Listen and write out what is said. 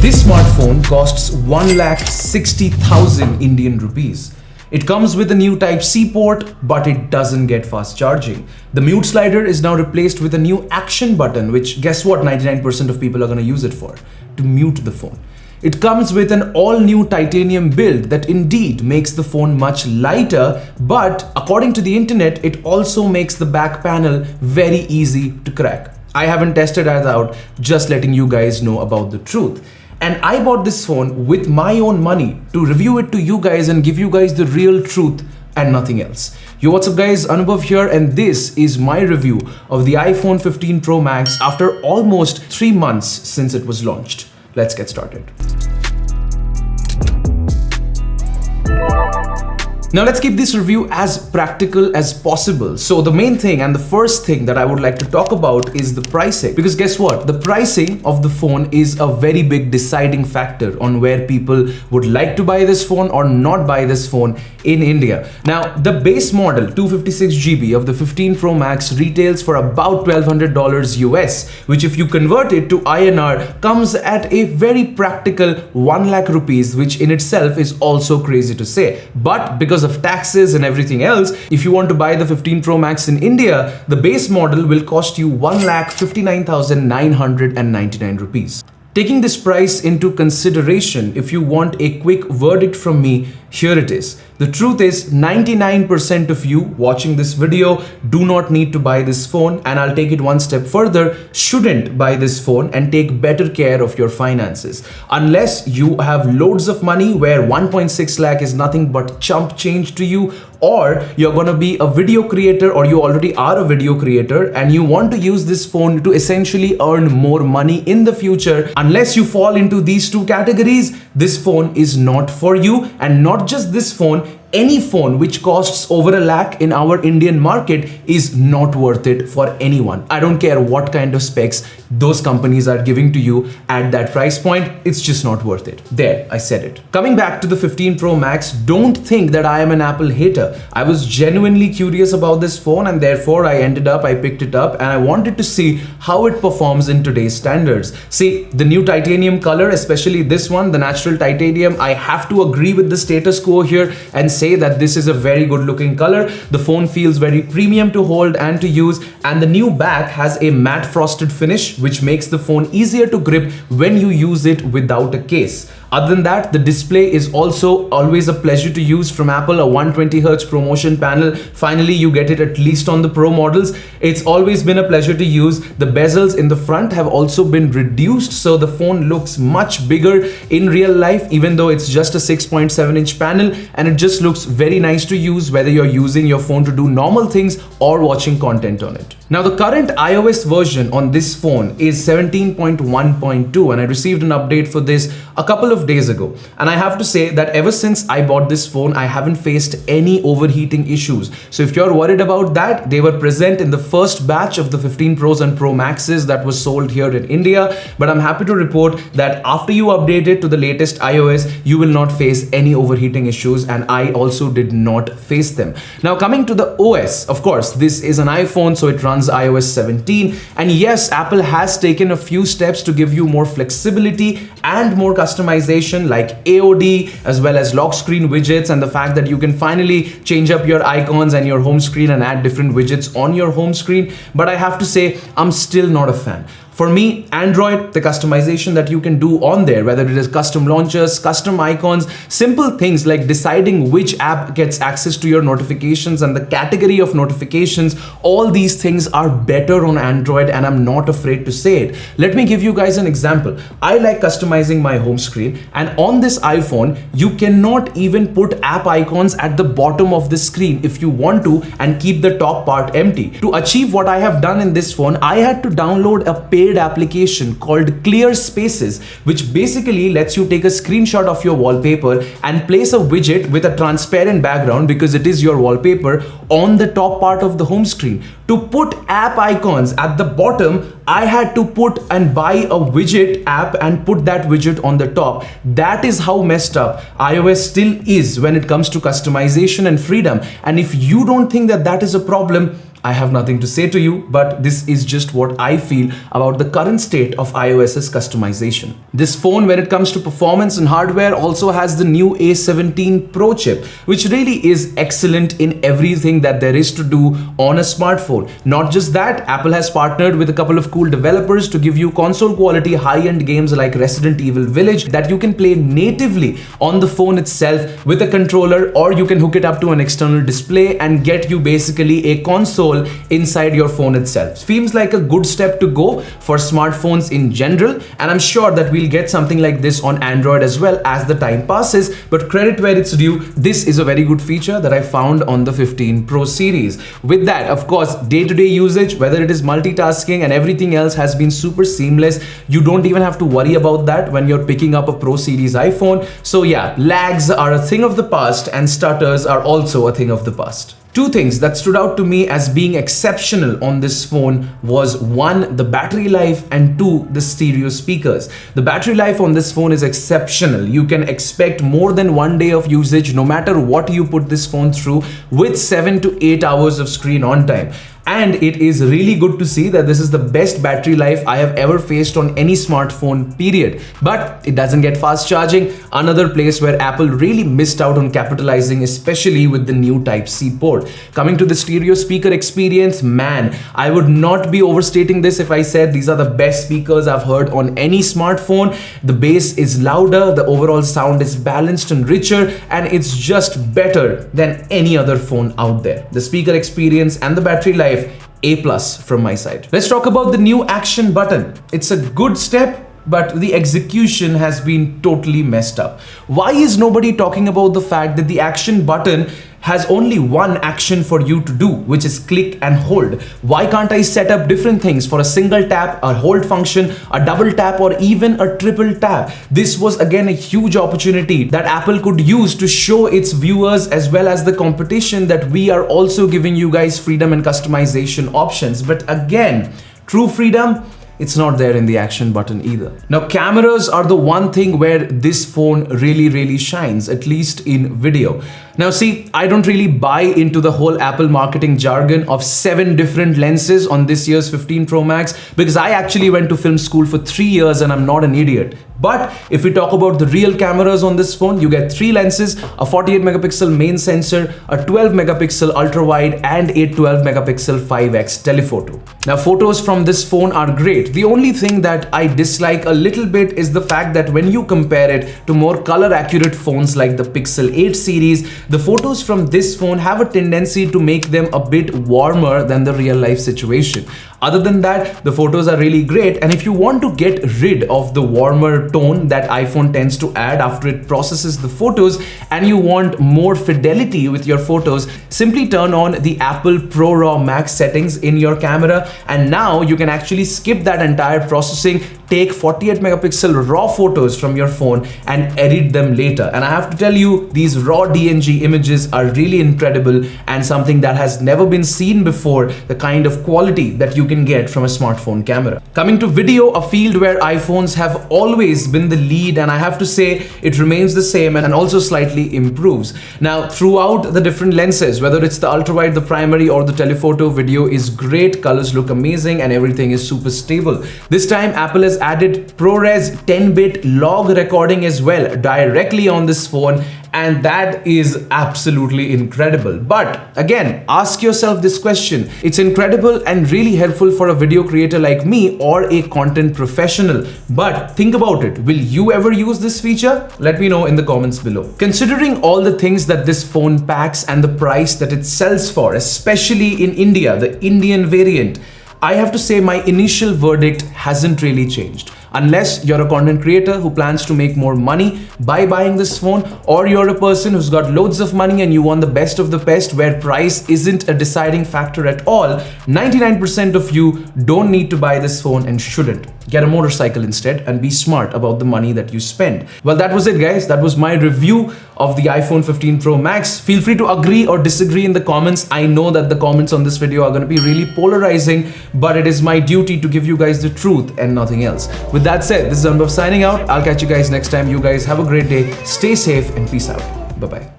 This smartphone costs 1,60,000 Indian rupees. It comes with a new Type-C port, but it doesn't get fast charging. The mute slider is now replaced with a new action button, which guess what 99% of people are going to use it for? To mute the phone. It comes with an all-new titanium build that indeed makes the phone much lighter, but according to the internet, it also makes the back panel very easy to crack. I haven't tested that out, just letting you guys know about the truth. And I bought this phone with my own money to review it to you guys and give you guys the real truth and nothing else. Yo, what's up guys, Anubhav here, and this is my review of the iPhone 15 Pro Max after almost 3 months since it was launched. Let's get started. Now let's keep this review as practical as possible. So the main thing and the first thing that I would like to talk about is the pricing. Because guess what? The pricing of the phone is a very big deciding factor on where people would like to buy this phone or not buy this phone in India. Now the base model 256GB of the 15 Pro Max retails for about $1,200 US, which if you convert it to INR comes at a very practical 1 lakh rupees, which in itself is also crazy to say. But because of taxes and everything else, if you want to buy the 15 Pro Max in India, the base model will cost you 1,59,999 rupees. Taking this price into consideration, if you want a quick verdict from me, here it is. The truth is 99% of you watching this video do not need to buy this phone, and I'll take it one step further, shouldn't buy this phone and take better care of your finances. Unless you have loads of money where 1.6 lakh is nothing but chump change to you, or you're gonna be a video creator or you already are a video creator and you want to use this phone to essentially earn more money in the future. Unless you fall into these two categories, this phone is not for you. And not just this phone, any phone which costs over a lakh in our Indian market is not worth it for anyone. I don't care what kind of specs those companies are giving to you at that price point, it's just not worth it. There, I said it. Coming back to the 15 Pro Max, don't think that I am an Apple hater. I was genuinely curious about this phone and therefore I picked it up and I wanted to see how it performs in today's standards. See, the new titanium color, especially this one, the natural titanium, I have to agree with the status quo here and say that this is a very good looking color. The phone feels very premium to hold and to use, and the new back has a matte frosted finish which makes the phone easier to grip when you use it without a case. Other than that, the display is also always a pleasure to use from Apple, a 120Hz promotion panel. Finally, you get it at least on the Pro models. It's always been a pleasure to use. The bezels in the front have also been reduced, so the phone looks much bigger in real life, even though it's just a 6.7-inch panel, and it just looks very nice to use whether you're using your phone to do normal things or watching content on it. Now, the current iOS version on this phone is 17.1.2, and I received an update for this a couple of days ago. And I have to say that ever since I bought this phone, I haven't faced any overheating issues. So if you're worried about that, they were present in the first batch of the 15 Pros and Pro Maxes that was sold here in India. But I'm happy to report that after you update it to the latest iOS, you will not face any overheating issues, and I also did not face them. Now, coming to the OS, of course, this is an iPhone, so it runs iOS 17. And yes, Apple has taken a few steps to give you more flexibility and more customization, like AOD as well as lock screen widgets, and the fact that you can finally change up your icons and your home screen and add different widgets on your home screen. But I have to say, I'm still not a fan. For me, Android, the customization that you can do on there, whether it is custom launchers, custom icons, simple things like deciding which app gets access to your notifications and the category of notifications, all these things are better on Android, and I'm not afraid to say it. Let me give you guys an example. I like customizing my home screen, and on this iPhone, you cannot even put app icons at the bottom of the screen if you want to and keep the top part empty. To achieve what I have done in this phone, I had to download a paid application called Clear Spaces, which basically lets you take a screenshot of your wallpaper and place a widget with a transparent background, because it is your wallpaper, on the top part of the home screen. To put app icons at the bottom, I had to put and buy a widget app and put that widget on the top. That is how messed up iOS still is when it comes to customization and freedom. And if you don't think that that is a problem, I have nothing to say to you, but this is just what I feel about the current state of iOS's customization. This phone, when it comes to performance and hardware, also has the new A17 Pro chip, which really is excellent in everything that there is to do on a smartphone. Not just that, Apple has partnered with a couple of cool developers to give you console quality high-end games like Resident Evil Village that you can play natively on the phone itself with a controller, or you can hook it up to an external display and get you basically a console inside your phone itself. Seems like a good step to go for smartphones in general, and I'm sure that we'll get something like this on Android as well as the time passes, but credit where it's due, this is a very good feature that I found on the 15 Pro series. With that, of course, day-to-day usage, whether it is multitasking and everything else, has been super seamless. You don't even have to worry about that when you're picking up a Pro series iPhone. So yeah, lags are a thing of the past and stutters are also a thing of the past. Two things that stood out to me as being exceptional on this phone was one, the battery life, and two, the stereo speakers. The battery life on this phone is exceptional. You can expect more than 1 day of usage no matter what you put this phone through, with 7 to 8 hours of screen on time. And it is really good to see that this is the best battery life I have ever faced on any smartphone, period. But it doesn't get fast charging, another place where Apple really missed out on capitalizing, especially with the new Type-C port. Coming to the stereo speaker experience, man, I would not be overstating this if I said these are the best speakers I've heard on any smartphone. The bass is louder, the overall sound is balanced and richer, and it's just better than any other phone out there. The speaker experience and the battery life, A+ from my side. Let's talk about the new action button. It's a good step, but the execution has been totally messed up. Why is nobody talking about the fact that the action button has only one action for you to do, which is click and hold? Why can't I set up different things for a single tap, a hold function, a double tap, or even a triple tap? This was again a huge opportunity that Apple could use to show its viewers as well as the competition that we are also giving you guys freedom and customization options. But again, true freedom, it's not there in the action button either. Now, cameras are the one thing where this phone really shines, at least in video. Now see, I don't really buy into the whole Apple marketing jargon of 7 different lenses on this year's 15 Pro Max, because I actually went to film school for 3 years and I'm not an idiot. But if we talk about the real cameras on this phone, you get 3 lenses, a 48 megapixel main sensor, a 12 megapixel ultra wide, and a 12 megapixel 5x telephoto. Now, photos from this phone are great. The only thing that I dislike a little bit is the fact that when you compare it to more color accurate phones like the Pixel 8 series, the photos from this phone have a tendency to make them a bit warmer than the real life situation. Other than that, the photos are really great, and if you want to get rid of the warmer tone that iPhone tends to add after it processes the photos, and you want more fidelity with your photos, simply turn on the Apple ProRAW Max settings in your camera, and now you can actually skip that entire processing, take 48 megapixel raw photos from your phone and edit them later. And I have to tell you, these raw DNG images are really incredible and something that has never been seen before, the kind of quality that you can get from a smartphone camera. Coming to video, a field where iPhones have always been the lead, and I have to say it remains the same and also slightly improves. Now, throughout the different lenses, whether it's the ultra wide, the primary, or the telephoto, video is great, colors look amazing, and everything is super stable. This time Apple has added ProRes 10-bit log recording as well directly on this phone, and that is absolutely incredible. But again, ask yourself this question. It's incredible and really helpful for a video creator like me or a content professional. But think about it. Will you ever use this feature? Let me know in the comments below. Considering all the things that this phone packs and the price that it sells for, especially in India, the Indian variant, I have to say my initial verdict hasn't really changed. Unless you're a content creator who plans to make more money by buying this phone, or you're a person who's got loads of money and you want the best of the best where price isn't a deciding factor at all, 99% of you don't need to buy this phone and shouldn't. Get a motorcycle instead and be smart about the money that you spend. Well, that was it, guys. That was my review of the iPhone 15 Pro Max. Feel free to agree or disagree in the comments. I know that the comments on this video are going to be really polarizing, but it is my duty to give you guys the truth and nothing else. With that said, this is Anubhav signing out. I'll catch you guys next time. You guys have a great day. Stay safe and peace out. Bye-bye.